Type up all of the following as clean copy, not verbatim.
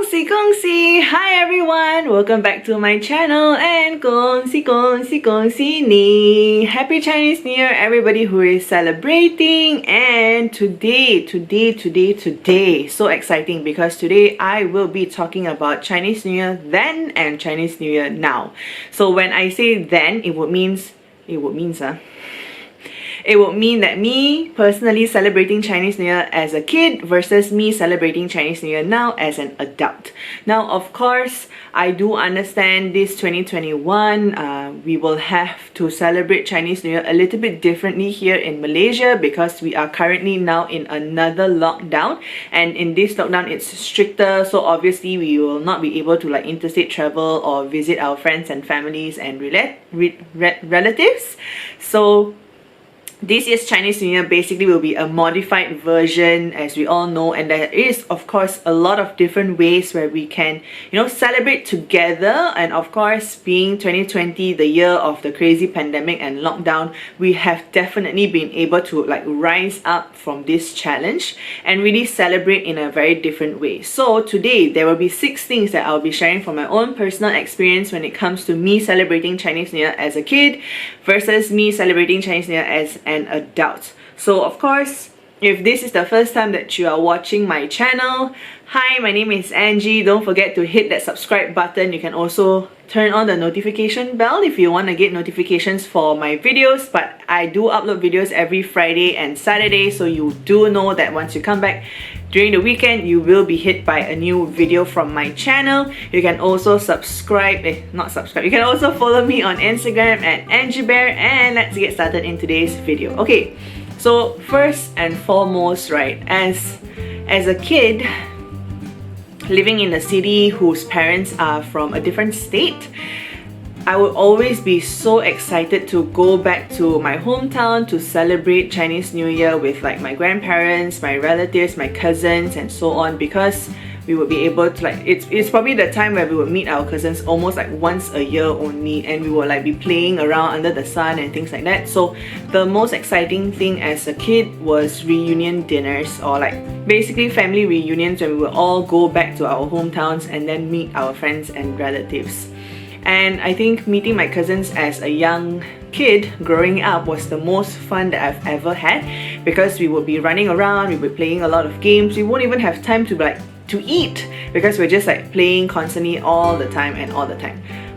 Gongxi Gongxi! Hi everyone! Welcome back to my channel and Gongxi Gongxi Gongxi Ni! Happy Chinese New Year everybody who is celebrating, and today, so exciting because today I will be talking about Chinese New Year then and Chinese New Year now. So when I say then, it would mean that me personally celebrating Chinese New Year as a kid versus me celebrating Chinese New Year now as an adult. Now, of course, I do understand this 2021, we will have to celebrate Chinese New Year a little bit differently here in Malaysia because we are currently now in another lockdown, and in this lockdown it's stricter, so obviously we will not be able to like interstate travel or visit our friends and families and relatives. So this year's Chinese New Year basically will be a modified version, as we all know, and there is of course a lot of different ways where we can, celebrate together. And of course, being 2020, the year of the crazy pandemic and lockdown, we have definitely been able to like rise up from this challenge and really celebrate in a very different way. So today there will be 6 things that I'll be sharing from my own personal experience when it comes to me celebrating Chinese New Year as a kid versus me celebrating Chinese New Year as an adult. So of course, if this is the first time that you are watching my channel, hi, my name is Angie. Don't forget to hit that subscribe button. You can also turn on the notification bell if you want to get notifications for my videos, but I do upload videos every Friday and Saturday, so you do know that once you come back during the weekend, you will be hit by a new video from my channel. You can also you can also follow me on Instagram at AngieBear, and let's get started in today's video. Okay, so first and foremost, right, as a kid living in a city whose parents are from a different state, I would always be so excited to go back to my hometown to celebrate Chinese New Year with like my grandparents, my relatives, my cousins and so on, because we would be able to like, it's probably the time where we would meet our cousins almost like once a year only, and we would like be playing around under the sun and things like that. So the most exciting thing as a kid was reunion dinners, or like basically family reunions, when we would all go back to our hometowns and then meet our friends and relatives. And I think meeting my cousins as a young kid growing up was the most fun that I've ever had, because we would be running around, we would be playing a lot of games, we won't even have time to eat because we're just like playing constantly all the time.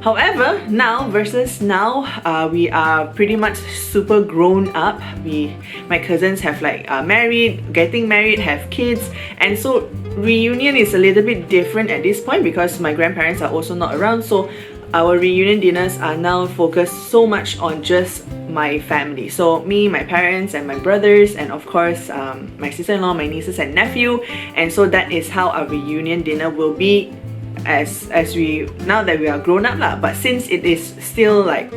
However, now versus now, we are pretty much super grown up. My cousins have like getting married, have kids, and so reunion is a little bit different at this point because my grandparents are also not around. So our reunion dinners are now focused so much on just my family. So me, my parents and my brothers, and of course my sister-in-law, my nieces and nephew. And so that is how our reunion dinner will be now that we are grown up lah. But since it is still like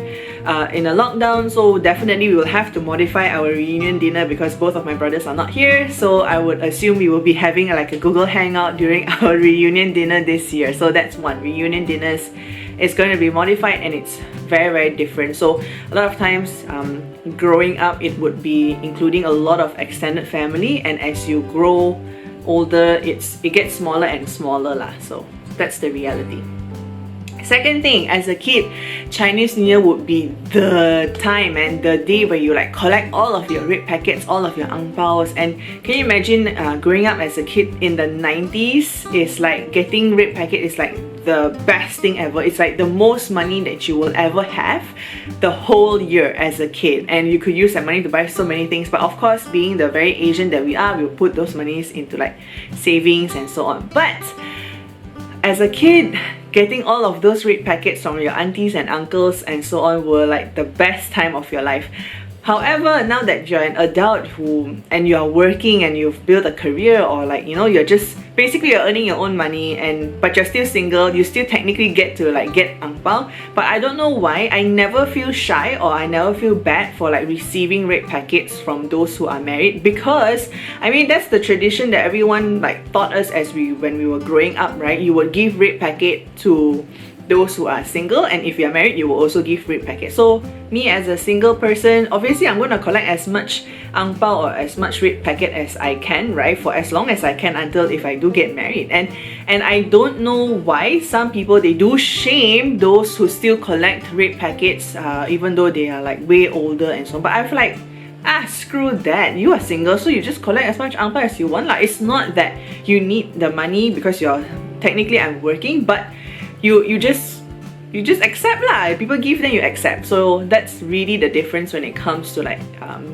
in a lockdown, so definitely we will have to modify our reunion dinner because both of my brothers are not here. So I would assume we will be having like a Google Hangout during our reunion dinner this year. So that's one. Reunion dinners is going to be modified, and it's very, very different. So a lot of times growing up, it would be including a lot of extended family, and as you grow older, it gets smaller and smaller lah. So that's the reality. Second thing, as a kid, Chinese New Year would be the time and the day where you like collect all of your red packets, all of your ang paos. And can you imagine growing up as a kid in the 90s? Is like getting red packet is like the best thing ever. It's like the most money that you will ever have the whole year as a kid, and you could use that money to buy so many things. But of course, being the very Asian that we are, we'll put those monies into like savings and so on. But as a kid, getting all of those red packets from your aunties and uncles and so on were like the best time of your life. However, now that you're an adult and you are working and you've built a career, or like you're just basically you're earning your own money, but you're still single, you still technically get to like get ang pao. But I don't know why I never feel shy or I never feel bad for like receiving red packets from those who are married, because I mean that's the tradition that everyone like taught us when we were growing up, right? You would give red packet to those who are single, and if you're married, you will also give red packet. So me as a single person, obviously I'm going to collect as much ang pao or as much red packet as I can, right, for as long as I can until if I do get married. And I don't know why some people, they do shame those who still collect red packets even though they are like way older and so on. But I feel like, screw that. You are single, so you just collect as much ang pao as you want. Like, it's not that you need the money because you're technically I'm working, but you just accept lah. People give, then you accept. So that's really the difference when it comes to like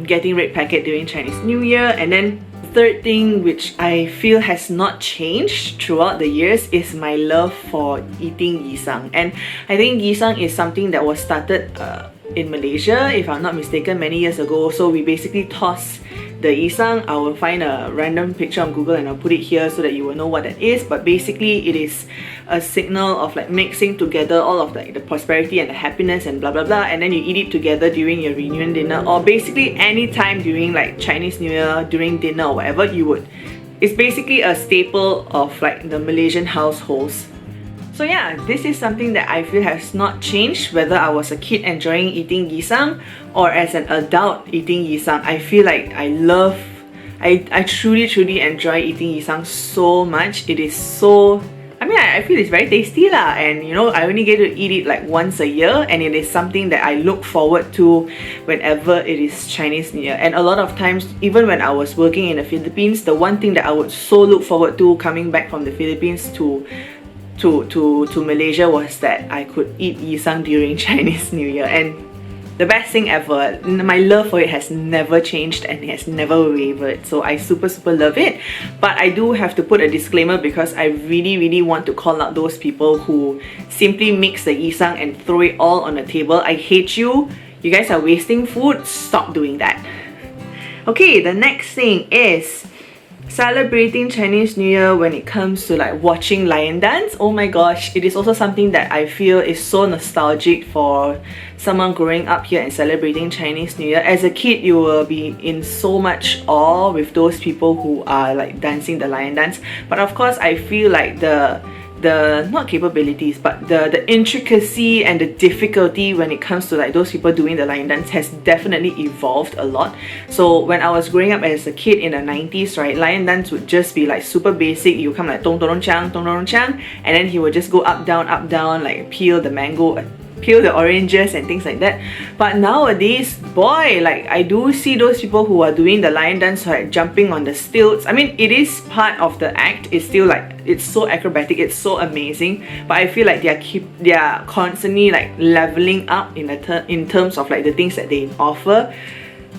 getting red packet during Chinese New Year. And then third thing, which I feel has not changed throughout the years, is my love for eating Isang. And I think Isang is something that was started in Malaysia, if I'm not mistaken, many years ago. So we basically toss the Isang. I will find a random picture on Google and I'll put it here so that you will know what that is. But basically it is a signal of like mixing together all of the prosperity and the happiness and blah blah blah, and then you eat it together during your reunion dinner, or basically any time during like Chinese New Year, during dinner or whatever you would. It's basically a staple of like the Malaysian households. So yeah, this is something that I feel has not changed, whether I was a kid enjoying eating gisang or as an adult eating gisang. I feel like I truly enjoy eating gisang so much. It is so, I feel it's very tasty lah, and you know, I only get to eat it like once a year, and it is something that I look forward to whenever it is Chinese New Year. And a lot of times, even when I was working in the Philippines, the one thing that I would so look forward to coming back from the Philippines to Malaysia was that I could eat Isang during Chinese New Year. And the best thing ever. My love for it has never changed and it has never wavered. So I super love it. But I do have to put a disclaimer because I really want to call out those people who simply mix the Isang and throw it all on the table. I hate you. You guys are wasting food. Stop doing that. Okay, the next thing is celebrating Chinese New Year when it comes to like watching lion dance. Oh my gosh, it is also something that I feel is so nostalgic for someone growing up here and celebrating Chinese New Year. As a kid, you will be in so much awe with those people who are like dancing the lion dance. But of course, I feel like the not capabilities, but the intricacy and the difficulty when it comes to like those people doing the lion dance has definitely evolved a lot. So when I was growing up as a kid in the 90s, right, lion dance would just be like super basic. You come like tong tong chang, and then he would just go up down, like peel the mango, peel the oranges and things like that. But nowadays, boy, like I do see those people who are doing the lion dance, like jumping on the stilts. I mean, it is part of the act. It's still like, it's so acrobatic, it's so amazing. But I feel like they are constantly like leveling up in terms of like the things that they offer.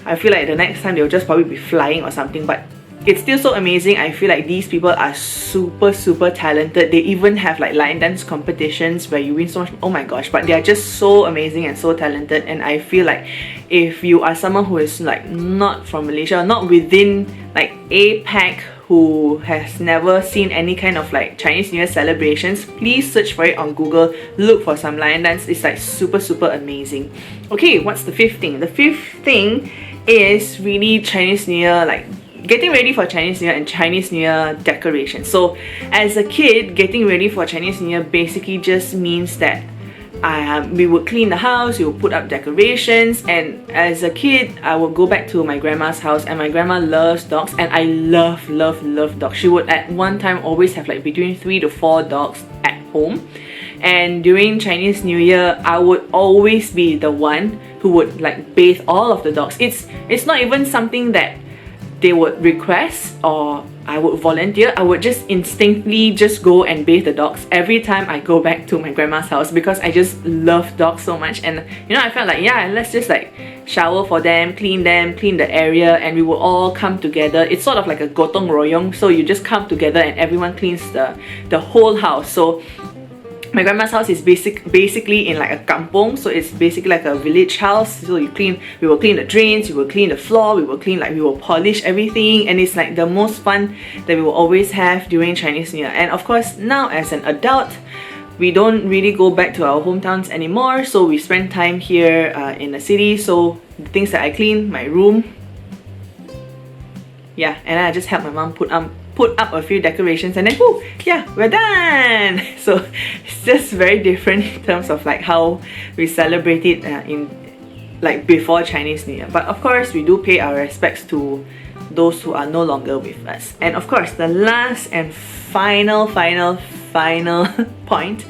I feel like the next time they'll just probably be flying or something, but it's still so amazing. I feel like these people are super talented. They even have like lion dance competitions where you win so much. Oh my gosh, but they are just so amazing and so talented. And I feel like if you are someone who is like not from Malaysia, not within like APAC, who has never seen any kind of like Chinese New Year celebrations, please search for it on Google, look for some lion dance. It's like super amazing. Okay, what's the fifth thing? The fifth thing is really Chinese New Year, like getting ready for Chinese New Year and Chinese New Year decorations. So as a kid, getting ready for Chinese New Year basically just means that we would clean the house, we would put up decorations, and as a kid, I would go back to my grandma's house, and my grandma loves dogs, and I love dogs. She would at one time always have like between 3 to 4 dogs at home. And during Chinese New Year, I would always be the one who would like bathe all of the dogs. It's not even something that they would request or I would volunteer. I would just instinctively just go and bathe the dogs every time I go back to my grandma's house because I just love dogs so much. And you know, I felt like, yeah, let's just like shower for them, clean the area, and we will all come together. It's sort of like a gotong royong, so you just come together and everyone cleans the whole house. So my grandma's house is basically in like a kampong, so it's basically like a village house. So we will clean the drains, we will clean the floor, we will polish everything, and it's like the most fun that we will always have during Chinese New Year. And of course, now as an adult, we don't really go back to our hometowns anymore, so we spend time here in the city. So the things that I clean, my room, yeah, and I just help my mom put up put up a few decorations and then whoo, yeah, we're done. So it's just very different in terms of like how we celebrate it in like before Chinese New Year. But of course, we do pay our respects to those who are no longer with us. And of course, the last and final point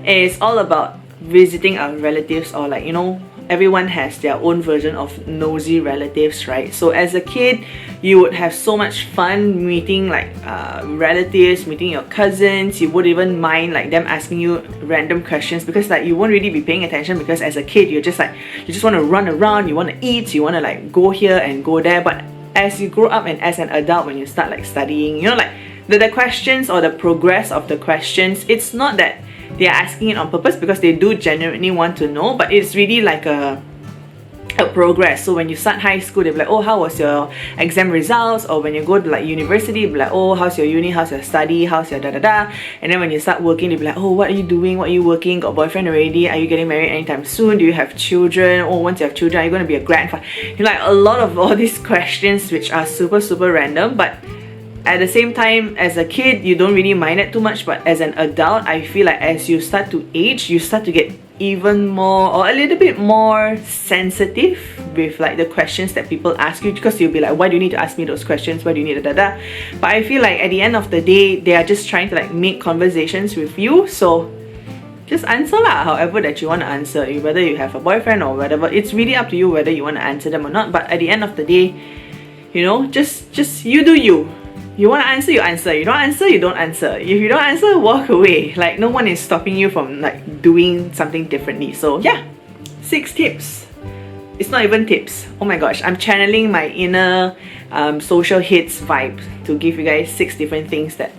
is all about visiting our relatives, or like, you know, everyone has their own version of nosy relatives, right? So as a kid, you would have so much fun meeting like relatives, meeting your cousins. You wouldn't even mind like them asking you random questions, because like you won't really be paying attention, because as a kid you're just like, you just want to run around, you want to eat, you want to like go here and go there. But as you grow up and as an adult, when you start like studying, you know, like the questions or the progress of the questions, it's not that they are asking it on purpose, because they do genuinely want to know, but it's really like a progress. So when you start high school, they'll be like, oh, how was your exam results? Or when you go to like university, they'll be like, oh, how's your uni, how's your study, how's your da-da-da. And then when you start working, they'll be like, oh, what are you doing, what are you working, got a boyfriend already, are you getting married anytime soon, do you have children, oh, once you have children, are you going to be a grandfather? You know, like a lot of all these questions which are super random, but at the same time, as a kid, you don't really mind it too much. But as an adult, I feel like as you start to age, you start to get even more, or a little bit more sensitive with like the questions that people ask you, because you'll be like, why do you need to ask me those questions, why do you need da. But I feel like at the end of the day, they are just trying to like make conversations with you. So just answer lah, however that you want to answer, whether you have a boyfriend or whatever. It's really up to you whether you want to answer them or not. But at the end of the day, you know, just you do you. You want to answer, you answer. You don't answer, you don't answer. If you don't answer, walk away. Like, no one is stopping you from like doing something differently. So yeah, 6 tips. It's not even tips. Oh my gosh, I'm channeling my inner social hits vibe to give you guys 6 different things that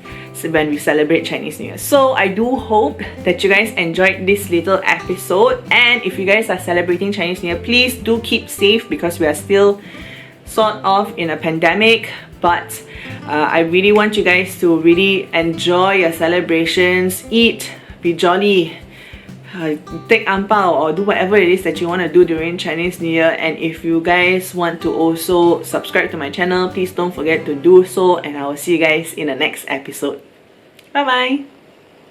when we celebrate Chinese New Year. So I do hope that you guys enjoyed this little episode. And if you guys are celebrating Chinese New Year, please do keep safe, because we are still sort of in a pandemic. But I really want you guys to really enjoy your celebrations, eat, be jolly, take ang pao, or do whatever it is that you want to do during Chinese New Year. And if you guys want to also subscribe to my channel, please don't forget to do so, and I will see you guys in the next episode. Bye bye!